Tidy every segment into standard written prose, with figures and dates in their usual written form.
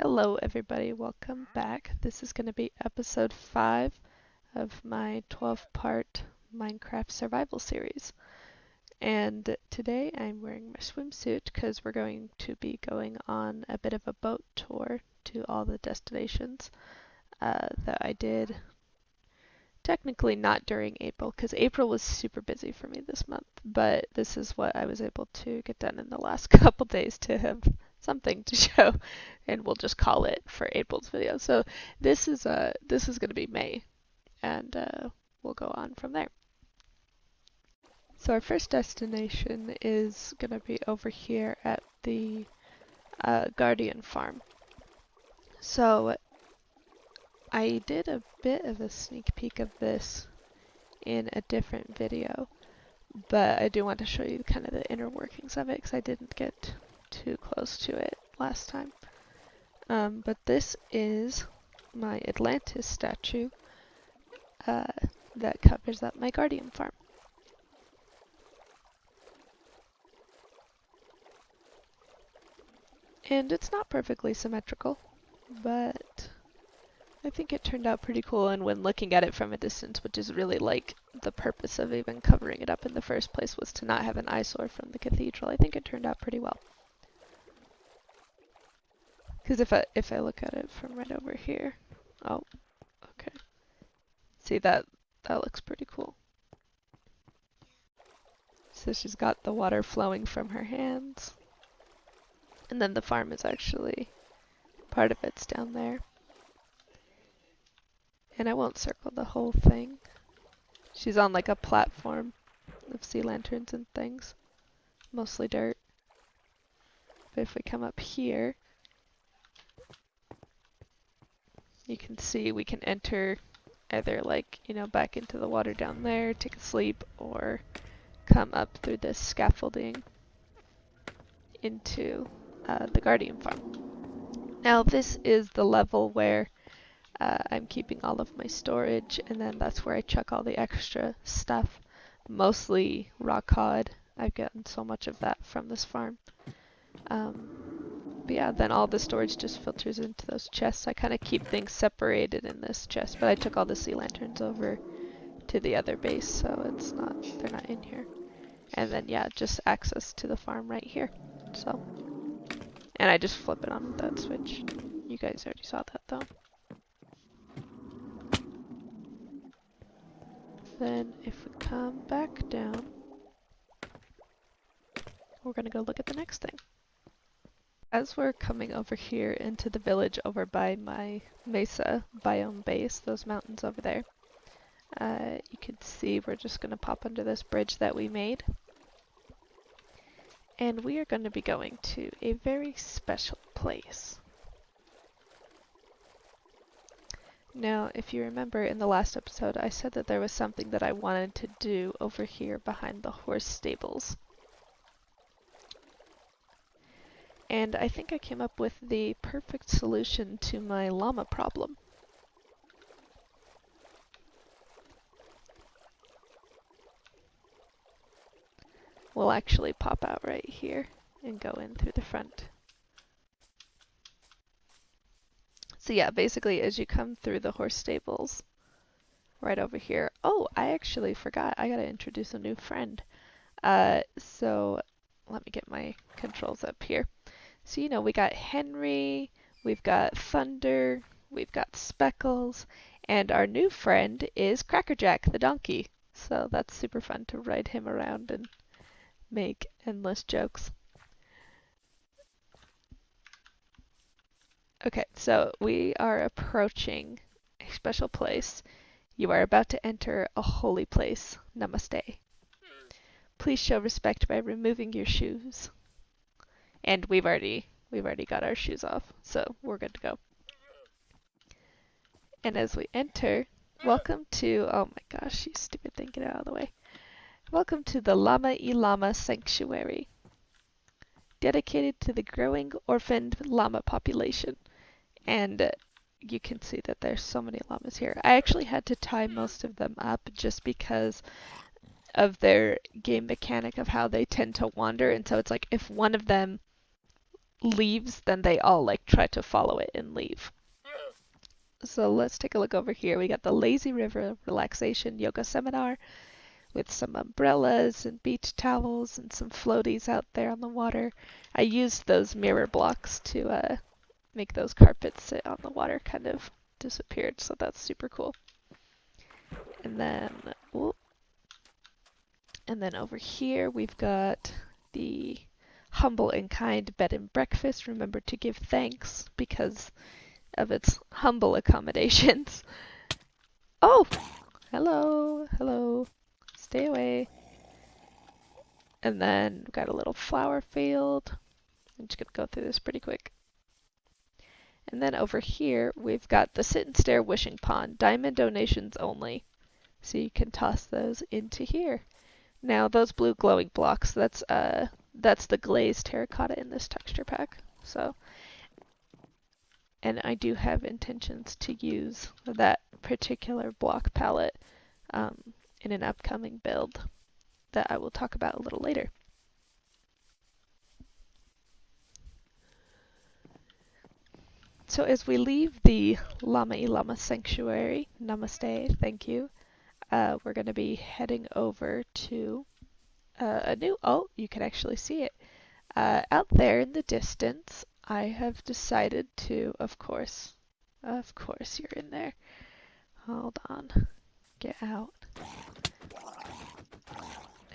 Hello everybody, welcome back. This is going to be episode 5 of my 12-part Minecraft survival series. And today I'm wearing my swimsuit because we're going to be going on a bit of a boat tour to all the destinations that I did. Technically not during April because April was super busy for me this month, but this is what I was able to get done in the last couple days to have something to show, and we'll just call it for April's video. So this is going to be May, and we'll go on from there. So our first destination is going to be over here at the Guardian Farm. So I did a bit of a sneak peek of this in a different video, but I do want to show you kind of the inner workings of it because I didn't get too close to it last time. But this is my Atlantis statue that covers up my Guardian Farm. And it's not perfectly symmetrical, but I think it turned out pretty cool, and when looking at it from a distance, which is really like the purpose of even covering it up in the first place, was to not have an eyesore from the cathedral, I think it turned out pretty well. Because if I look at it from right over here, oh, okay. See that looks pretty cool. So she's got the water flowing from her hands. And then the farm is actually, part of it's down there. And I won't circle the whole thing. She's on like a platform of sea lanterns and things. Mostly dirt. But if we come up here, you can see we can enter either like, back into the water down there, take a sleep, or come up through this scaffolding into the Guardian Farm. Now this is the level where I'm keeping all of my storage, and then that's where I chuck all the extra stuff, mostly raw cod. I've gotten so much of that from this farm. But yeah, then all the storage just filters into those chests. I kind of keep things separated in this chest, but I took all the sea lanterns over to the other base, so they're not in here. And then yeah, just access to the farm right here. So, and I just flip it on with that switch. You guys already saw that though. Then if we come back down, we're gonna go look at the next thing. As we're coming over here into the village over by my mesa biome base, those mountains over there, you can see we're just gonna pop under this bridge that we made. And we are going to be going to a very special place. Now, if you remember in the last episode, I said that there was something that I wanted to do over here behind the horse stables. And I think I came up with the perfect solution to my llama problem. We'll actually pop out right here and go in through the front. So yeah, basically as you come through the horse stables, right over here. Oh, I actually forgot. I gotta introduce a new friend. So let me get my controls up here. So we got Henry, we've got Thunder, we've got Speckles, and our new friend is Crackerjack the donkey. So that's super fun to ride him around and make endless jokes. Okay, so we are approaching a special place. You are about to enter a holy place. Namaste. Please show respect by removing your shoes. And we've already got our shoes off, so we're good to go. And as we enter, welcome to, oh my gosh, you stupid thing, get out of the way. Welcome to the Llama Sanctuary, dedicated to the growing orphaned llama population. And you can see that there's so many llamas here. I actually had to tie most of them up just because of their game mechanic of how they tend to wander, and so it's like if one of them leaves, then they all like try to follow it and leave. So let's take a look over here. We got the Lazy River Relaxation Yoga Seminar with some umbrellas and beach towels and some floaties out there on the water. I used those mirror blocks to make those carpets sit on the water kind of disappeared, so that's super cool. And then, over here we've got the Humble and Kind Bed and Breakfast. Remember to give thanks because of its humble accommodations. Oh! Hello, hello. Stay away. And then we've got a little flower field. I'm just gonna go through this pretty quick. And then over here, we've got the Sit and Stare Wishing Pond, diamond donations only. So you can toss those into here. Now those blue glowing blocks, that's the glazed terracotta in this texture pack. So, and I do have intentions to use that particular block palette in an upcoming build that I will talk about a little later. So as we leave the Llama Sanctuary, namaste, thank you, we're going to be heading over to a new, oh, you can actually see it. Out there in the distance, I have decided to, of course you're in there. Hold on, get out.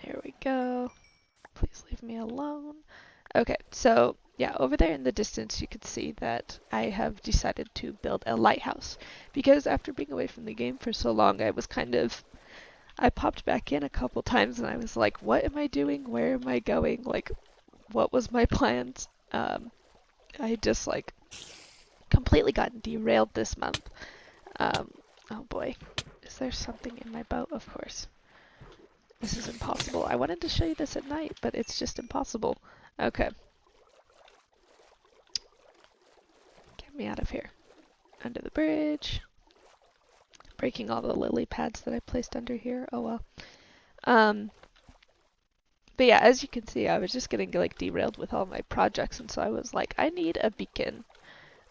There we go. Please leave me alone. Okay, so yeah, over there in the distance you can see that I have decided to build a lighthouse because after being away from the game for so long, I popped back in a couple times and I was like, what am I doing? Where am I going? Like, what was my plans? I just like completely gotten derailed this month. Oh boy, is there something in my boat? Of course. This is impossible. I wanted to show you this at night, but it's just impossible. Okay. Get me out of here. Under the bridge. Breaking all the lily pads that I placed under here. Oh well. But yeah, as you can see, I was just getting like derailed with all my projects, and so I was like, I need a beacon.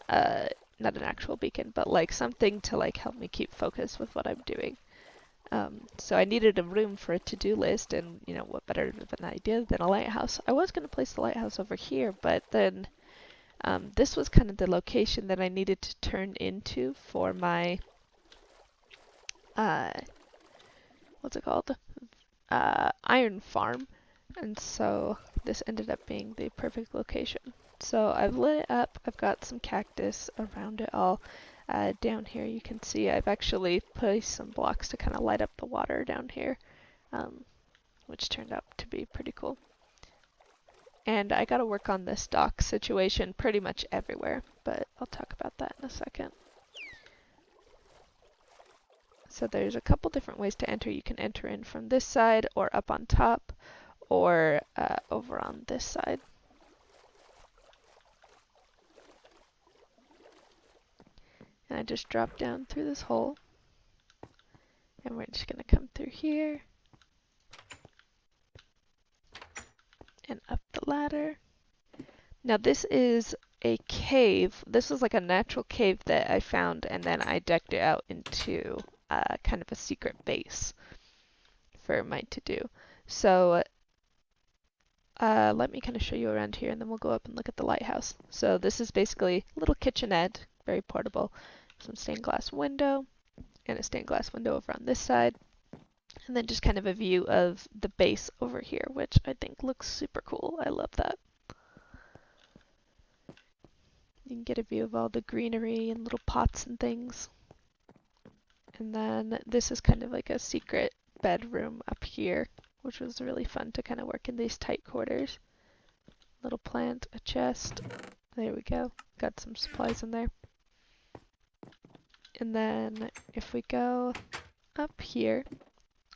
Not an actual beacon, but like something to like help me keep focus with what I'm doing. So I needed a room for a to-do list, and you know, what better of an idea than a lighthouse. I was going to place the lighthouse over here, but then this was kind of the location that I needed to turn into for my, what's it called? Iron farm. And so this ended up being the perfect location. So I've lit it up. I've got some cactus around it all. Down here you can see I've actually placed some blocks to kind of light up the water down here, which turned out to be pretty cool. And I gotta work on this dock situation pretty much everywhere, but I'll talk about that in a second. So there's a couple different ways to enter. You can enter in from this side or up on top or over on this side. And I just drop down through this hole. And we're just gonna come through here. And up the ladder. Now this is a cave. This was like a natural cave that I found, and then I decked it out into kind of a secret base for my to-do. So let me kind of show you around here, and then we'll go up and look at the lighthouse. So this is basically a little kitchenette, very portable. Some stained glass window, and a stained glass window over on this side. And then just kind of a view of the base over here, which I think looks super cool. I love that. You can get a view of all the greenery and little pots and things. And then this is kind of like a secret bedroom up here, which was really fun to kind of work in these tight quarters. Little plant, a chest. There we go. Got some supplies in there. And then if we go up here,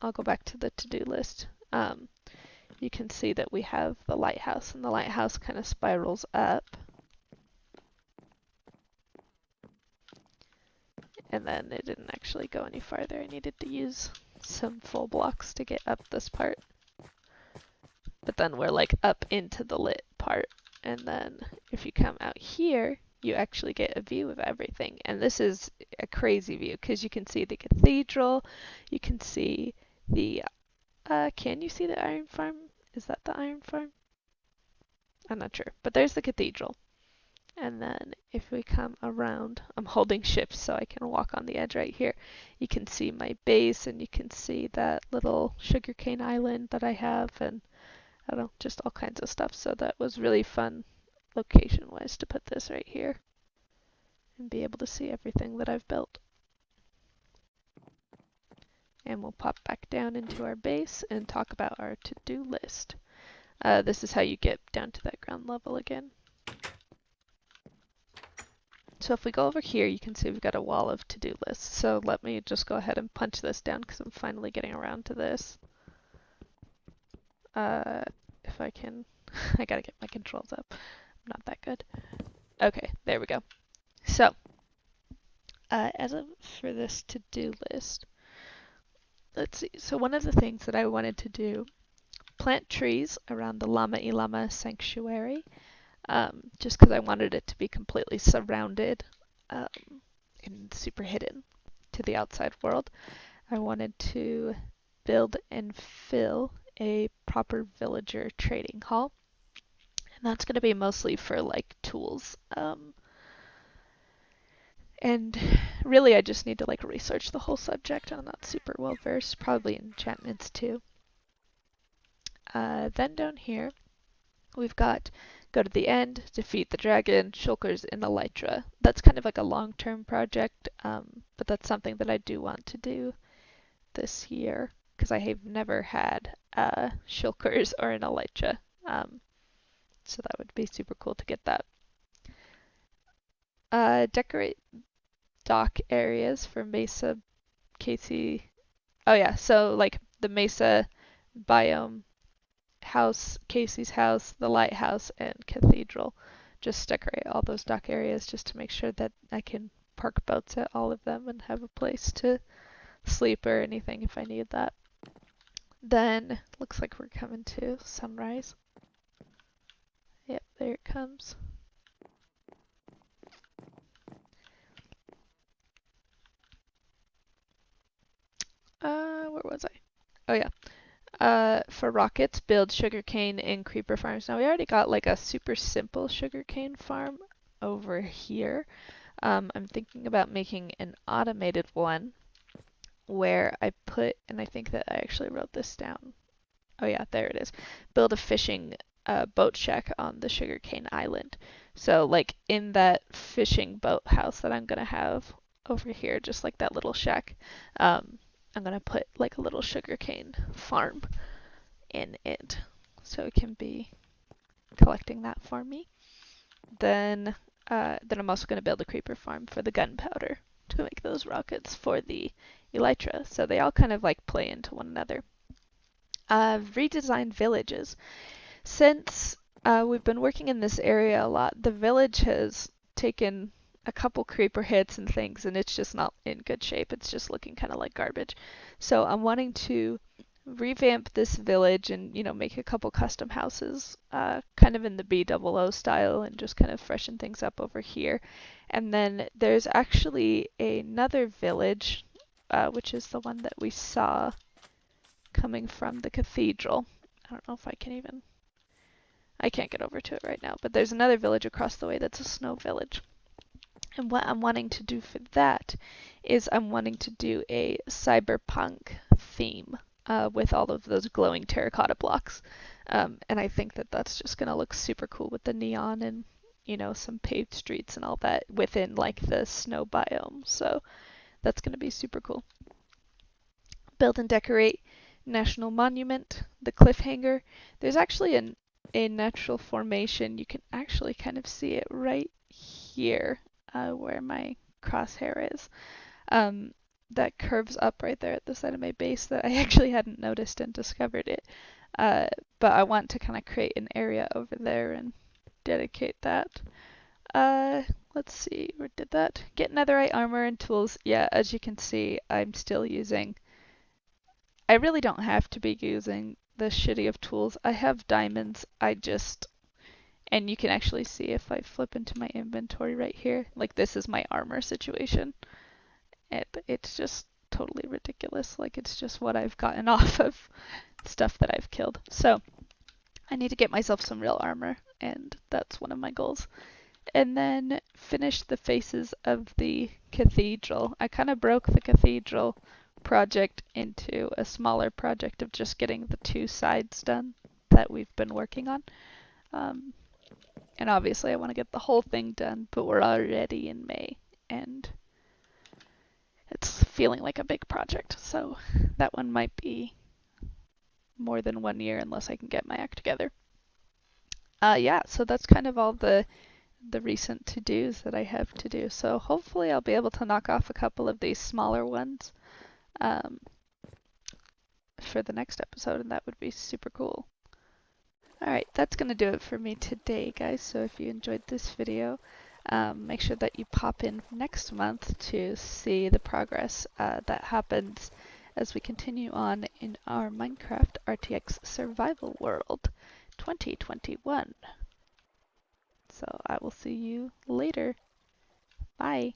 I'll go back to the to-do list. You can see that we have the lighthouse, and the lighthouse kind of spirals up. And then it didn't actually go any farther. I needed to use some full blocks to get up this part. But then we're like up into the lit part, and then if you come out here, you actually get a view of everything. And this is a crazy view because you can see the cathedral, you can see the, can you see the iron farm? Is that the iron farm? I'm not sure, but there's the cathedral. And then if we come around, I'm holding shift so I can walk on the edge right here. You can see my base and you can see that little sugarcane island that I have and I don't know, just all kinds of stuff. So that was really fun location-wise to put this right here and be able to see everything that I've built. And we'll pop back down into our base and talk about our to-do list. This is how you get down to that ground level again. So if we go over here, you can see we've got a wall of to-do lists. So let me just go ahead and punch this down because I'm finally getting around to this. If I can, I gotta get my controls up. I'm not that good. Okay, there we go. So, for this to-do list, let's see. So one of the things that I wanted to do, plant trees around the Llama Sanctuary. Just because I wanted it to be completely surrounded and super hidden to the outside world. I wanted to build and fill a proper villager trading hall. And that's going to be mostly for like tools. And really I just need to like research the whole subject. I'm not super well versed, probably enchantments too. Then down here, we've got go to the end, defeat the dragon, shulkers in Elytra. That's kind of like a long-term project, but that's something that I do want to do this year because I have never had shulkers or an Elytra. So that would be super cool to get that. Decorate dock areas for Mesa, Casey. Oh yeah, so like the Mesa biome house, Casey's house, the lighthouse, and cathedral. Just decorate all those dock areas just to make sure that I can park boats at all of them and have a place to sleep or anything if I need that. Then looks like we're coming to sunrise. Yep, there it comes. Where was I? Oh yeah. For rockets, build sugarcane and creeper farms. Now we already got like a super simple sugarcane farm over here. I'm thinking about making an automated one where I put, and I think that I actually wrote this down. Oh yeah, there it is. Build a fishing boat shack on the sugarcane island. So like in that fishing boat house that I'm gonna have over here, just like that little shack, I'm gonna put like a little sugarcane farm in it. So it can be collecting that for me. Then I'm also going to build a creeper farm for the gunpowder to make those rockets for the elytra. So they all kind of like play into one another. Redesign villages. Since we've been working in this area a lot, the village has taken a couple creeper hits and things, and it's just not in good shape. It's just looking kind of like garbage. So I'm wanting to revamp this village and, you know, make a couple custom houses, kind of in the B00 style and just kind of freshen things up over here. And then there's actually another village, which is the one that we saw coming from the cathedral. I don't know if I can't get over to it right now, but there's another village across the way that's a snow village. And what I'm wanting to do for that is I'm wanting to do a cyberpunk theme with all of those glowing terracotta blocks. And I think that that's just going to look super cool with the neon and, you know, some paved streets and all that within like the snow biome. So that's going to be super cool. Build and decorate National Monument, the cliffhanger. There's actually a natural formation. You can actually kind of see it right here where my crosshair is. That curves up right there at the side of my base that I actually hadn't noticed and discovered it. But I want to kind of create an area over there and dedicate that. Let's see, where did that? Get netherite armor and tools. Yeah, as you can see, I'm still using. I really don't have to be using the shitty of tools. I have diamonds. And you can actually see if I flip into my inventory right here, like this is my armor situation. It's just totally ridiculous. Like it's just what I've gotten off of stuff that I've killed. So I need to get myself some real armor, and that's one of my goals. And then finish the faces of the cathedral. I kind of broke the cathedral project into a smaller project of just getting the two sides done that we've been working on. Um, and obviously I want to get the whole thing done, but we're already in May, and it's feeling like a big project. So that one might be more than 1 year unless I can get my act together. Yeah, so that's kind of all the recent to-dos that I have to do. So hopefully I'll be able to knock off a couple of these smaller ones um, for the next episode, and that would be super cool. Alright, that's going to do it for me today, guys. So if you enjoyed this video, make sure that you pop in next month to see the progress that happens as we continue on in our Minecraft RTX Survival World 2021. So I will see you later. Bye.